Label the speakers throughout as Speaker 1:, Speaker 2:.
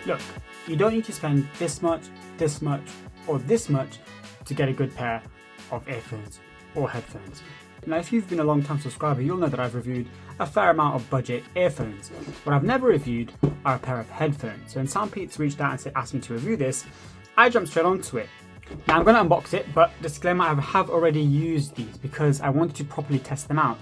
Speaker 1: Look, you don't need to spend this much, or this much to get a good pair of earphones or headphones. Now, if you've been a long time subscriber, you'll know that I've reviewed a fair amount of budget earphones. What I've never reviewed are a pair of headphones. So when Soundpeats reached out and asked me to review this, I jumped straight onto it. Now I'm going to unbox it, but disclaimer, I have already used these because I wanted to properly test them out.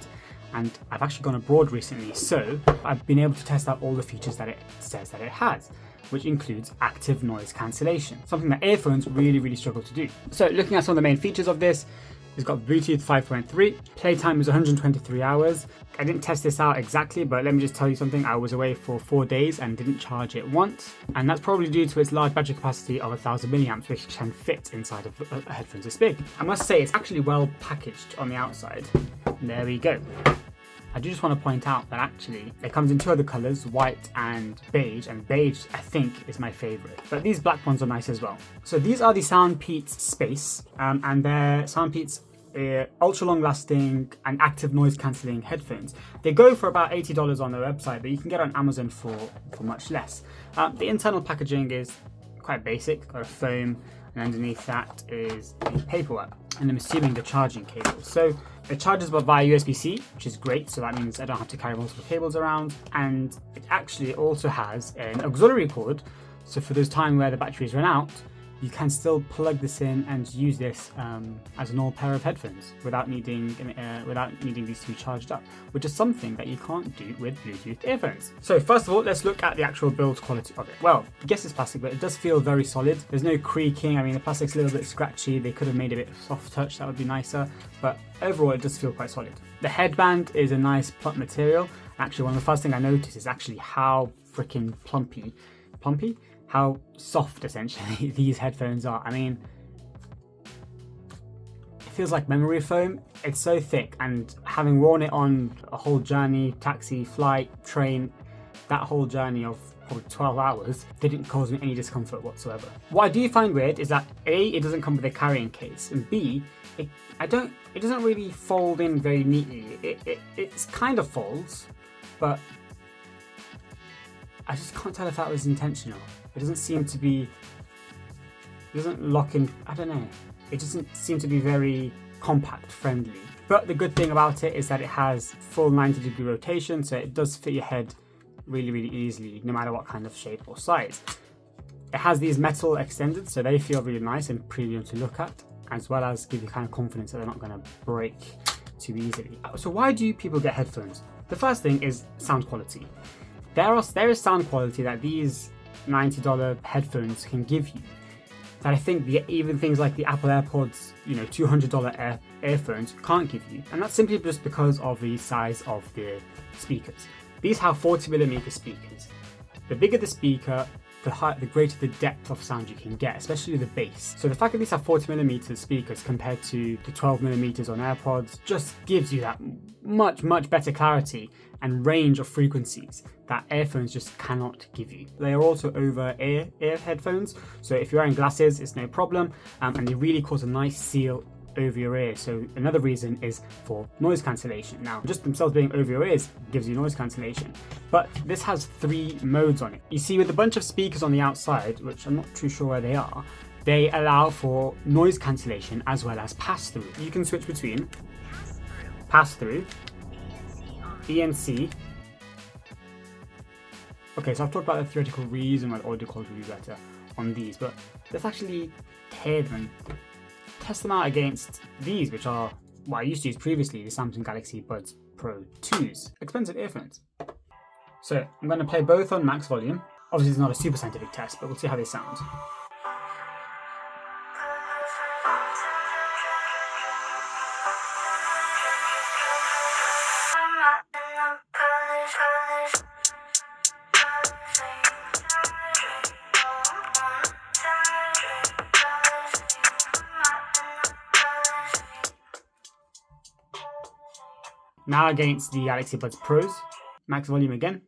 Speaker 1: And I've actually gone abroad recently, so I've been able to test out all the features that it says that it has, which includes active noise cancellation, something that earphones really struggle to do. So looking at some of the main features of this, it's got Bluetooth 5.3, playtime is 123 hours. I didn't test this out exactly, but let me just tell you something. I was away for 4 days and didn't charge it once. And that's probably due to its large battery capacity of 1000 milliamps, which can fit inside of headphones this big. I must say it's actually well packaged on the outside. There we go. I do just want to point out that actually it comes in 2 other colours, white and beige I think is my favourite. But these black ones are nice as well. So these are the Soundpeats Space and they're Soundpeats ultra long lasting and active noise cancelling headphones. They go for about $80 on their website, but you can get on Amazon for much less. The internal packaging is quite basic, got a foam, and underneath that is the paperwork, and I'm assuming the charging cable. So it charges via USB-C, which is great, so that means I don't have to carry multiple cables around, and it actually also has an auxiliary cord, so for those times where the batteries run out, you can still plug this in and use this as an old pair of headphones without needing these to be charged up, which is something that you can't do with Bluetooth earphones. So first of all, let's look at the actual build quality of it. Well, I guess it's plastic, but it does feel very solid. There's no creaking. I mean, the plastic's a little bit scratchy. They could have made it a bit soft touch. That would be nicer, but overall, it does feel quite solid. The headband is a nice plump material. Actually, one of the first things I noticed is actually how freaking plumpy? How soft essentially these headphones are. I mean, it feels like memory foam. It's so thick, and having worn it on a whole journey, taxi, flight, train, that whole journey of probably 12 hours didn't cause me any discomfort whatsoever. What I do find weird is that A, it doesn't come with a carrying case, and B, it doesn't really fold in very neatly. It's kind of folds, but I just can't tell if that was intentional. It doesn't seem to be, it doesn't lock in, I don't know. It doesn't seem to be very compact friendly. But the good thing about it is that it has full 90-degree rotation, so it does fit your head really easily, no matter what kind of shape or size. It has these metal extended, so they feel really nice and premium to look at, as well as give you kind of confidence that they're not going to break too easily. So why do people get headphones? The first thing is sound quality. There is sound quality that these $90 headphones can give you that I think even things like the Apple AirPods, $200 earphones can't give you. And that's simply just because of the size of the speakers. These have 40mm speakers. The bigger the speaker, the greater the depth of sound you can get, especially the bass. So the fact that these have 40mm speakers compared to the 12mm on AirPods just gives you that much better clarity and range of frequencies that earphones just cannot give you. They are also over-ear headphones, so if you're wearing glasses, it's no problem, and they really cause a nice seal over your ear. So another reason is for noise cancellation. Now, just themselves being over your ears gives you noise cancellation, but this has 3 modes on it. You see, with a bunch of speakers on the outside, which I'm not too sure where they are, they allow for noise cancellation as well as pass-through. You can switch between pass-through, ENC. Okay, so I've talked about the theoretical reason why the audio quality will be better on these, but let's actually hear them and test them out against these, which are what I used to use previously, the Samsung Galaxy Buds Pro 2s, expensive earphones. So I'm going to play both on max volume. Obviously it's not a super scientific test, but we'll see how they sound. Now against the Galaxy Buds Pros, max volume again.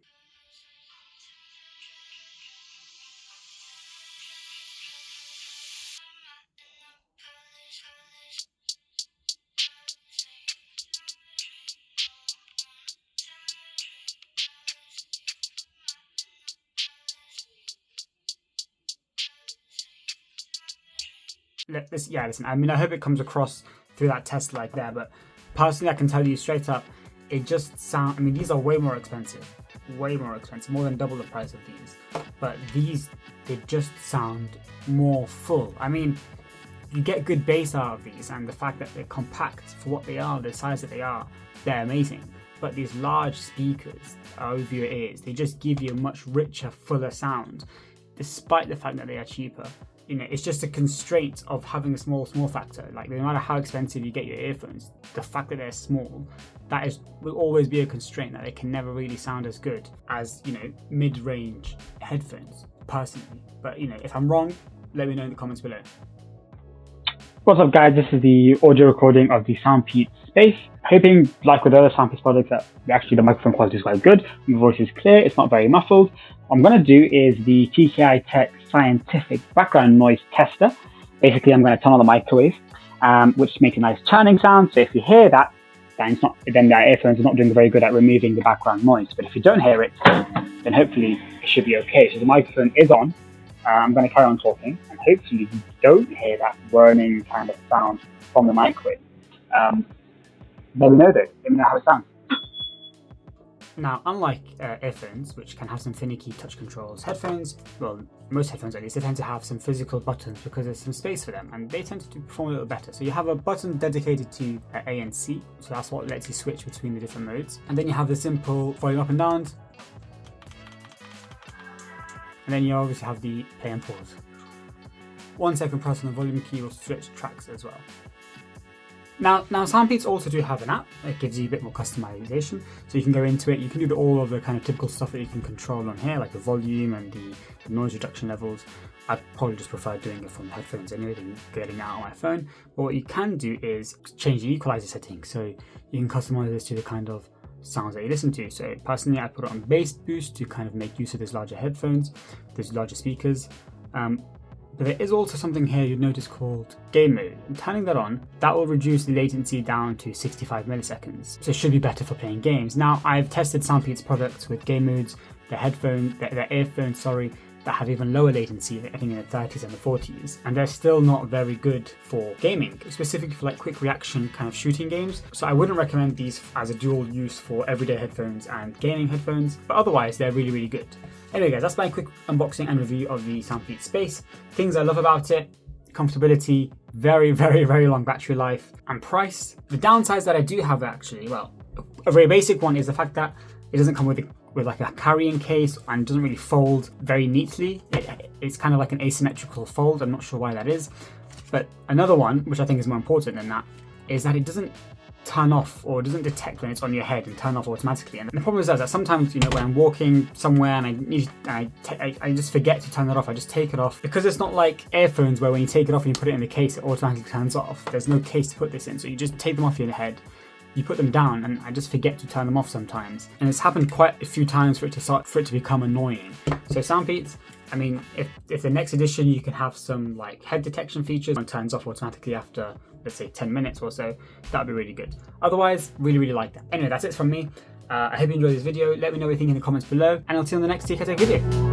Speaker 1: Listen, I mean, I hope it comes across through that test like there, but personally, I can tell you straight up, it just sound. I mean, these are way more expensive, more than double the price of these. But these, they just sound more full. I mean, you get good bass out of these, and the fact that they're compact for what they are, the size that they are, they're amazing. But these large speakers over your ears, they just give you a much richer, fuller sound, despite the fact that they are cheaper. You know, it's just a constraint of having a small factor. Like, no matter how expensive you get your earphones, the fact that they're small, will always be a constraint, that they can never really sound as good as, you know, mid-range headphones, personally. But, you know, if I'm wrong, let me know in the comments below. What's up, guys? This is the audio recording of the Soundpeats Space. Hoping, like with other Soundpeats products, that actually the microphone quality is quite good. My voice is clear, it's not very muffled. What I'm going to do is the TKI Tech Scientific Background Noise Tester. Basically, I'm going to turn on the microwave, which makes a nice churning sound. So if you hear that, then the earphones are not doing very good at removing the background noise. But if you don't hear it, then hopefully it should be okay. So the microphone is on. I'm going to carry on talking, and hopefully you don't hear that whirring kind of sound from the microwave. Let me know though. Let me know how it sounds. Now, unlike earphones, which can have some finicky touch controls, headphones, well, most headphones at least, they tend to have some physical buttons because there's some space for them, and they tend to perform a little better. So you have a button dedicated to ANC, so that's what lets you switch between the different modes. And then you have the simple volume up and down, and then you obviously have the play and pause. 1 second press on the volume key will switch tracks as well. Now Soundpeats also do have an app that gives you a bit more customization, so you can go into it, you can do all of the kind of typical stuff that you can control on here, like the volume and the noise reduction levels. I'd probably just prefer doing it from the headphones anyway than getting it out on my phone. But what you can do is change the equalizer settings, so you can customize this to the kind of sounds that you listen to. So personally, I put it on bass boost to kind of make use of those larger headphones, those larger speakers. But there is also something here you'd notice called game mode. And turning that on, that will reduce the latency down to 65 milliseconds. So it should be better for playing games. Now, I've tested Soundpeats products with game modes, their earphones, that have even lower latency, I think in the 30s and the 40s, and they're still not very good for gaming, specifically for like quick reaction kind of shooting games. So I wouldn't recommend these as a dual use for everyday headphones and gaming headphones, but otherwise they're really, really good. Anyway guys, that's my quick unboxing and review of the Soundpeats Space. Things I love about it: comfortability, very, very, very long battery life, and price. The downsides that I do have actually, well, a very basic one is the fact that it doesn't come with like a carrying case and doesn't really fold very neatly. It's kind of like an asymmetrical fold. I'm not sure why that is. But another one, which I think is more important than that, is that it doesn't turn off, or it doesn't detect when it's on your head and turn off automatically. And the problem is that sometimes, you know, when I'm walking somewhere and I just forget to turn it off, I just take it off. Because it's not like earphones where when you take it off and you put it in the case, it automatically turns off. There's no case to put this in, so you just take them off your head. You put them down, and I just forget to turn them off sometimes. And it's happened quite a few times for it to become annoying. So Soundpeats, I mean, if the next edition you can have some like head detection features and turns off automatically after, let's say, 10 minutes or so, that'd be really good. Otherwise, really, really like that. Anyway, that's it from me. I hope you enjoyed this video. Let me know what you think in the comments below, and I'll see you on the next TK Tech video.